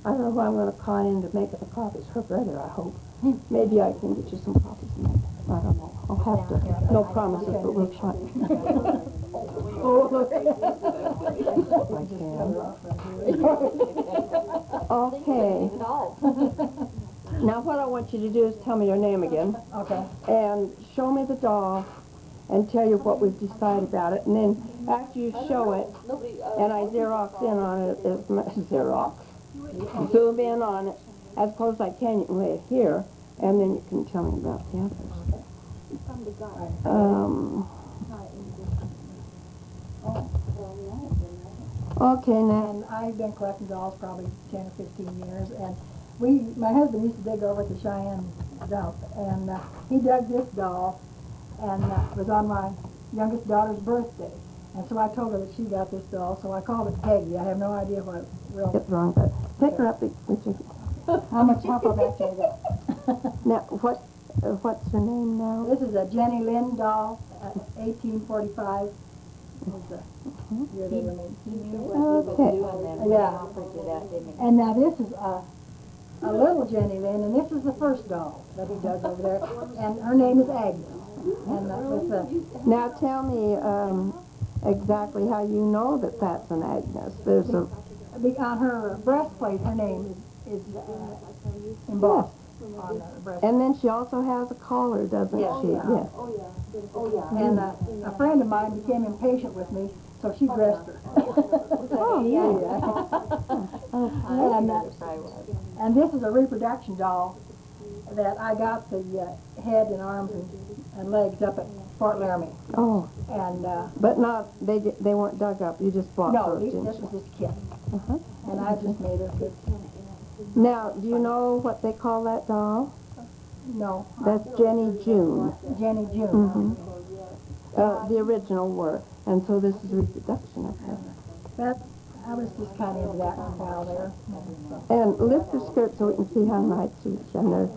I don't know who I'm going to call in to make the copies. Her brother, I hope. Maybe I can get you some copies and make. I don't know. I'll have to. No promises, but we'll try. Okay. Now what I want you to do is tell me your name again. Okay. And show me the doll and tell you what we've decided about it. And then after you show it, and I Xerox in on it, Xerox. Zoom in on it as close as I can. You can lay it here, and then you can tell me about the others. Okay, now. And I've been collecting dolls probably 10 or 15 years, and my husband used to dig over at the Cheyenne dump, and he dug this doll, and it was on my youngest daughter's birthday. And so I told her that she got this doll, so I called it Peggy. I have no idea what real... It's wrong, but pick her up with you. How far back can I go? Now, what's her name now? This is a Jenny Lind doll, 1845. Was the year they were made. Okay. Yeah. And now this is a little Jenny Lind, and this is the first doll that he dug over there, and her name is Agnes. And now tell me exactly how you know that that's an Agnes. There's a... On her breastplate, her name is embossed on her breastplate. And then she also has a collar, doesn't she? Yes. And a friend of mine became impatient with me, so she dressed her. And this is a reproduction doll that I got the head and arms and legs up at Fort Laramie. Oh. And but not they weren't dug up. You just bought those. No, this was just a kit. And I just made her. Now, do you know what they call that doll? No. That's Jenny June. Jenny June. The original were, and so this is reproduction of her. But I was just kind of into that for a while there. And lift her skirt so we can see how nice she is, and her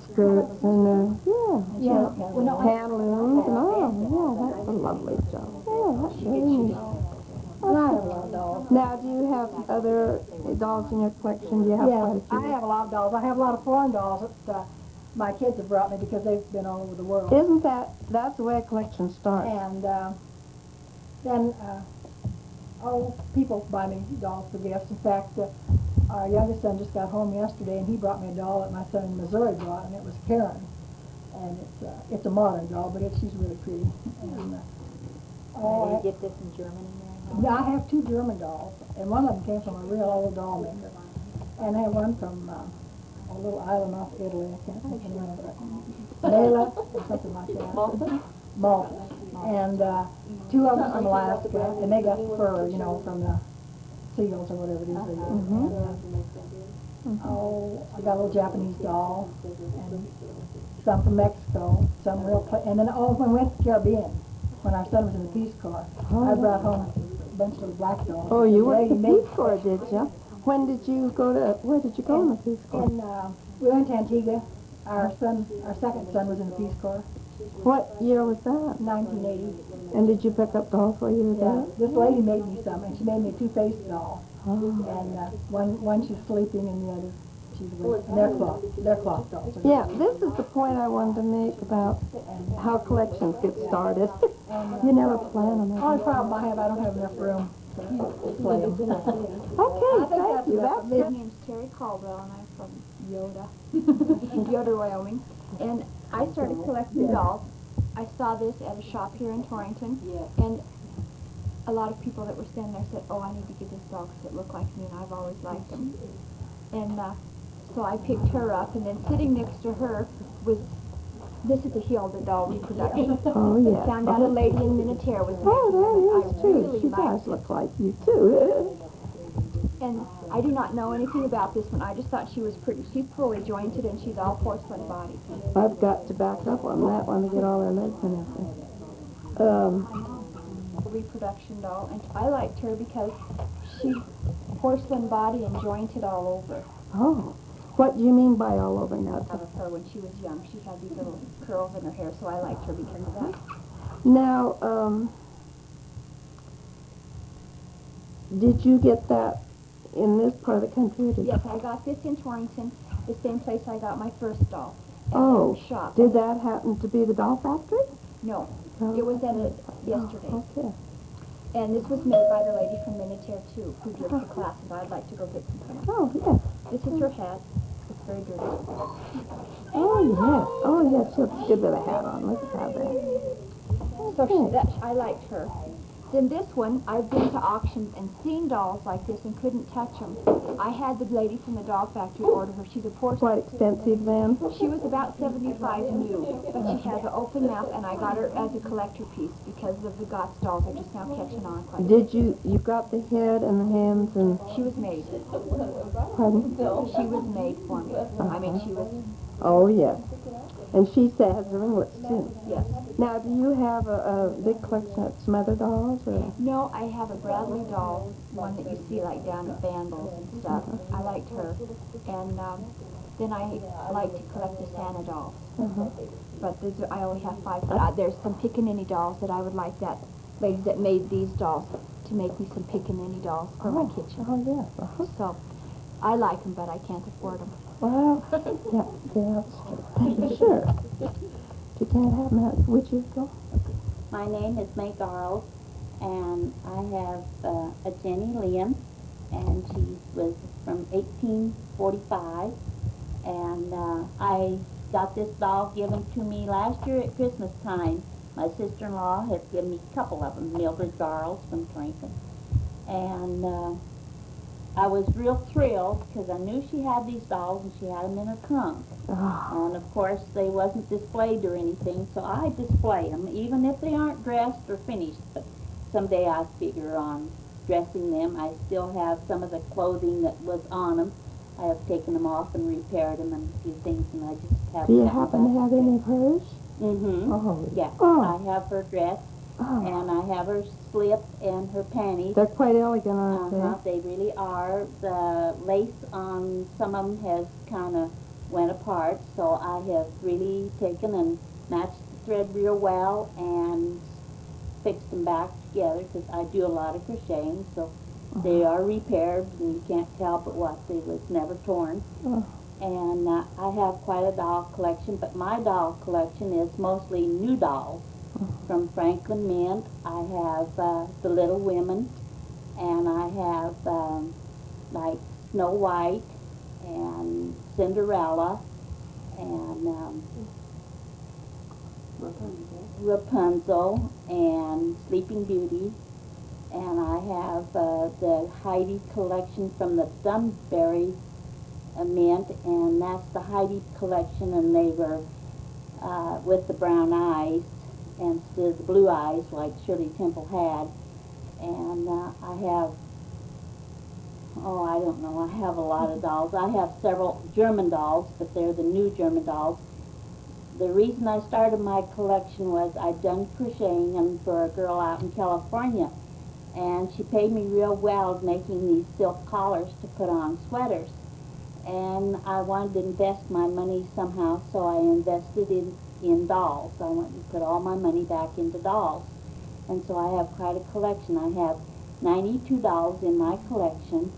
skirts and her, pantaloons and all. Yeah, that's a lovely job. Yeah, that's really neat. And I have a lot of dolls. Now, do you have other dolls in your collection? Do you have quite a few? I have a lot of dolls. I have a lot of foreign dolls that my kids have brought me because they've been all over the world. Isn't that's the way a collection starts? And then people buy me dolls for gifts. In fact, our youngest son just got home yesterday, and he brought me a doll that my son in Missouri brought, and it was Karen. And it's a modern doll, but she's really pretty. And, Did you get this in Germany? Yeah, I have 2 German dolls, and one of them came from a real old doll maker. And I have one from a little island off Italy. I can't think of the name of it. Mela, or something like that. Malta. And 2 of them from Alaska, and they got fur, from the seals or whatever it is they use. I got a little Japanese doll, and some from Mexico, some real, and then when we went to the Caribbean, when our son was in the Peace Corps, I brought home a bunch of black dolls. Oh, you went to the Peace Corps, did you? Where did you go in the Peace Corps? We went to Antigua. Our second son was in the Peace Corps. What year was that? 1980. And did you pick up dolls while you were there? This lady made me some, and she made me a 2-faced doll. And one she's sleeping, and the other she's awake. And they're cloth dolls. Yeah, this is the point I wanted to make about how collections get started. You never plan them. The only problem I don't have enough room to play them. Okay, thank you. My name's Terry Caldwell, and I'm from Yoda, Yoda, Wyoming. And I started collecting dolls. I saw this at a shop here in Torrington, and a lot of people that were standing there said, "Oh, I need to get this doll because it looked like me, and I've always liked them." And so I picked her up, and then sitting next to her was, this is a Hilda doll reproduction. Oh, yeah. I found out a lady in Minotera was Oh, there is, too. really She liked does look like you, too. And I do not know anything about this one. I just thought she was pretty. She's fully jointed, and she's all porcelain body. I've got to back up on that one to get all her legs and everything. A reproduction doll, and I liked her because she's porcelain body and jointed all over. Oh, what do you mean by all over now? Out of her when she was young, she had these little curls in her hair, so I liked her because of that. Now, did you get that in this part of the country? Or did Yes, I got this in Torrington, the same place I got my first doll. At Oh, the shop. did that happen to be the doll factory? No, Oh, it was at it yesterday. Oh, okay. And this was made by the lady from Minutair too, who gives the classes. I'd like to go get some from her. Oh, yes. This is her hat. It's very dirty. Oh, yes. Oh, yes. She looks good with a hat on. Let's have that. So I liked her. Then this one, I've been to auctions and seen dolls like this and couldn't touch them. I had the lady from the doll factory order her. She's a porcelain. Quite expensive then. She was about 75 new, but she has an open mouth, and I got her as a collector piece because of the Gott's dolls are just now catching on quite a bit. Did you got the head and the hands and... She was made. Pardon? She was made for me. I mean, she was... Oh, yes. And she has the ringlets, too. Yes. Now, do you have a big collection of some other dolls? Or? No, I have a Bradley doll, one that you see like down at Vandals and stuff. I liked her. And then I like to collect the Santa dolls. But I only have 5. But there's some pickaninny dolls that I would like that lady that made these dolls to make me some pickaninny dolls for my kitchen. Oh, yes. So I like them, but I can't afford them. Well, yeah, that's true. Sure. You can't have them. Would you go? My name is May Garles, and I have a Jenny Lynn, and she was from 1845, and I got this doll given to me last year at Christmas time. My sister-in-law had given me a couple of them, Mildred Garles from Torrington, and I was real thrilled because I knew she had these dolls and she had them in her trunk. And of course they wasn't displayed or anything, so I display them even if they aren't dressed or finished. But someday I figure on dressing them. I still have some of the clothing that was on them. I have taken them off and repaired them and a few things, and I just have. Do you happen to have any of hers? Mm-hmm. Oh, Yeah. Oh. I have her dress. Oh. And I have her slip and her panties. They're quite elegant, aren't They really are. The lace on some of them has kind of went apart, so I have really taken and matched the thread real well and fixed them back together because I do a lot of crocheting, so they are repaired and you can't tell but what, they was never torn. And I have quite a doll collection, but my doll collection is mostly new dolls. From Franklin Mint, I have the Little Women, and I have like Snow White and Cinderella and Rapunzel and Sleeping Beauty, and I have the Heidi collection from the Dunbury Mint, and that's the Heidi collection, and they were with the brown eyes instead of the blue eyes like Shirley Temple had. And I have, I don't know, I have a lot of dolls. I have several German dolls, but they're the new German dolls. The reason I started my collection was I'd done crocheting and for a girl out in California, and she paid me real well making these silk collars to put on sweaters. And I wanted to invest my money somehow, so I invested in dolls. I went and put all my money back into dolls. And so I have quite a collection. I have 92 dolls in my collection,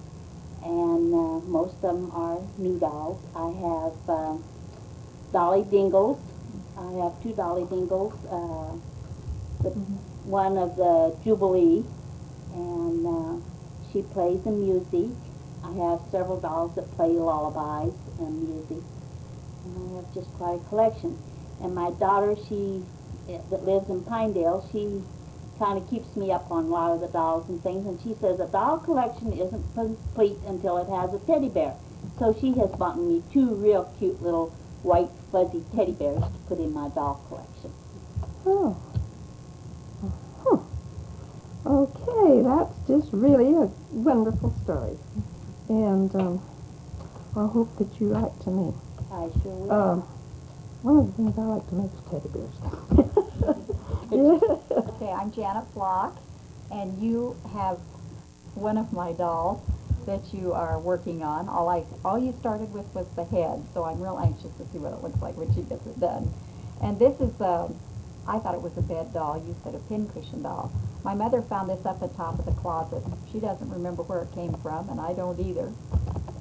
and most of them are new dolls. I have Dolly Dingles. I have 2 Dolly Dingles. One of the Jubilee, and she plays the music. I have several dolls that play lullabies and music, and I have just quite a collection. And my daughter, that lives in Pinedale, she kind of keeps me up on a lot of the dolls and things, and she says a doll collection isn't complete until it has a teddy bear. So she has bought me 2 real cute little white fuzzy teddy bears to put in my doll collection. Oh. Okay, that's just really a wonderful story. And I hope that you write to me. I sure will. One of the things I like to make is teddy bears. Okay, I'm Janet Flock, and you have one of my dolls that you are working on. All you started with was the head, so I'm real anxious to see what it looks like when she gets it done. And this is, I thought it was a bed doll. You said a pincushion doll. My mother found this up at top of the closet. She doesn't remember where it came from, and I don't either.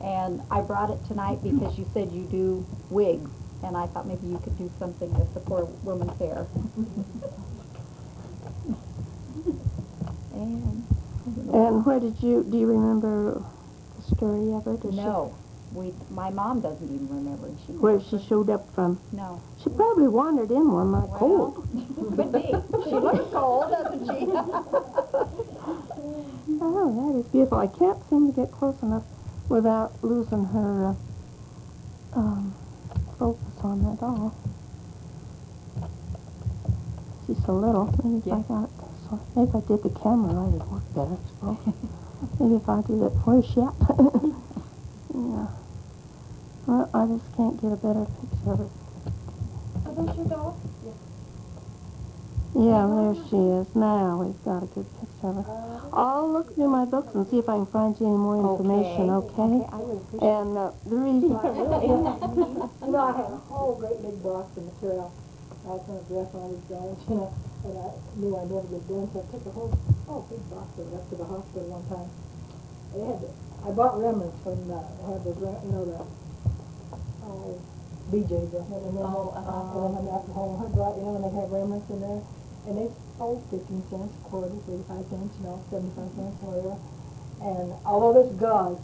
And I brought it tonight because you said you do wigs, and I thought maybe you could do something to support women's hair. And where did you, do you remember the story of it? Or No, my mom doesn't even remember. Where she showed up from? No. She probably wandered in one night cold. Could be. She looks cold, doesn't she? Oh, that is beautiful. I can't seem to get close enough without losing her focus on that doll. She's so little. Maybe if I got, so maybe if I did the camera right, it'd work better, I suppose. Maybe if I did it, where's she at? Yeah. Well, I just can't get a better picture of it. Are those your doll? Yeah, there she is. Now we've got a good picture of her. I'll look through my books and see if I can find you any more information, okay? I would appreciate And the reason... You know, I had a whole great big box of material. I was going to dress all these dolls, you know, and I knew I'd never get done, so I took a whole big box of it up to the hospital one time. I bought remnants from they had those, you know, the BJ's or something, and then I'm after home, I brought, you know, and they have remnants in there, and they sold 15 cents, quarters, 85 cents, you know, 75 cents, whatever. And although this gauze,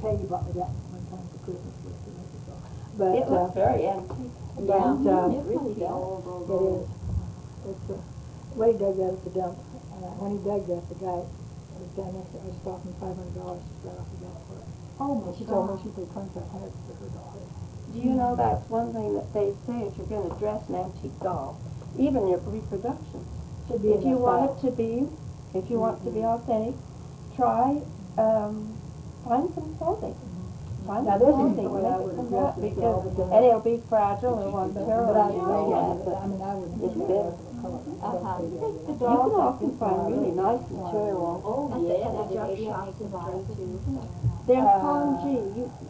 Peggy bought me that one time for Christmas gift to make it so. But It looks very antique. but It really it does. is. It's Ray dug that at the dump. When he dug that, the guy was down there. I was offering $500 right off the bat for it. Oh my She told me she paid $2,500 for her doll. Do you know that's one thing that they say if you're going to dress an antique doll, even your reproduction. Should be If in you that want style. it to be, if you want it to be authentic, try, find some clothing. Find Now, some this is clothing, the way I make would it come dress out, it, because, all the and it'll be fragile, it won't But tear I, or anything like that, but I mean, I would it's do been. that color. You can often find really nice material. Oh, And yeah. the junk shops in Dre too. There's Tom G.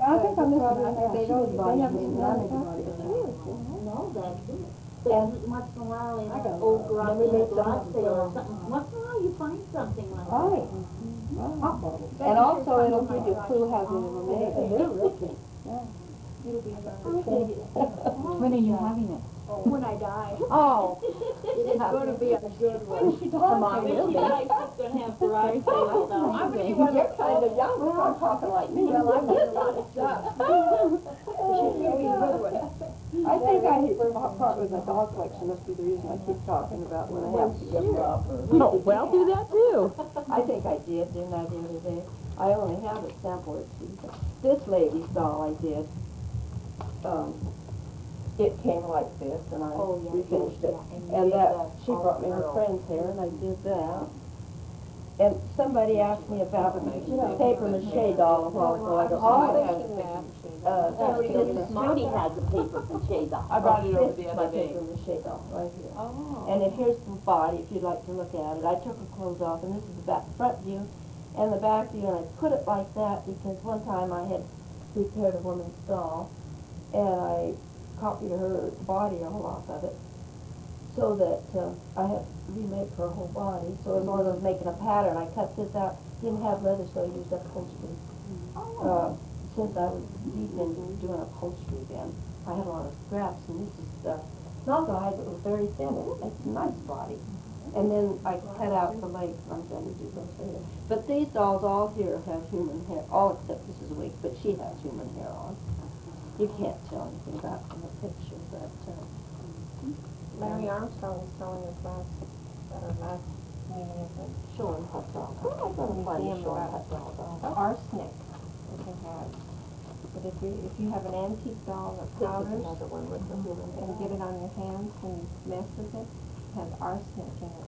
I think I'm missing probably, that. they don't, they haven't I done need it. to buy it. No, that's it. And- But once in a while in I got an old a- garage, let me in a make some garage of them sale or for- something, once in a while you find something like that. Right. Hot bottles. And also it'll give you a clue how they were made. And they're real cheap. When are you having it? When I die. Oh. It's going to be a good one. Come on, But we'll she be. likes it's gonna have garage sale stuff. I'm going to be You're one of kind of young, you're not talking like me. Well, I get a lot of stuff. She's going to be a good one. I think I hate to part with my dog collection, must be the reason I keep talking about when I have to give them up. Oh, well, do that too. I think I did, didn't I, the other day? I only have a sample or two. This lady's doll I did, it came like this, and I refinished it. And that, she brought me her friend's hair, and I did that. And somebody asked me about a paper mache doll a while ago. I don't know. Marty has a paper mache doll. I brought it over the other day. Paper mache doll, right here. Oh. And if here's the body, if you'd like to look at it, I took her clothes off, and this is the front view and the back view, and I put it like that because one time I had prepared a woman's doll, and I copied her body all off of it, so that I had remade her whole body. So as long as I was making a pattern, I cut this out. Didn't have leather, so I used upholstery. Since I was deep into doing upholstery then, I had a lot of scraps, and this is not dyed, but it was very thin. It makes a nice body. And then I cut out the legs. I'm going to do those later. But these dolls all here have human hair, all except this is a wig, but she has human hair on. You can't tell anything about from the picture, but Larry Armstrong was telling us last meeting at the showing hot dogs. I'm not going to find you museum showing about hot dogs. arsenic that they had. But if you have an antique doll that powders Another one with the human hair. and get it on your hands and mess with it, it has arsenic in it.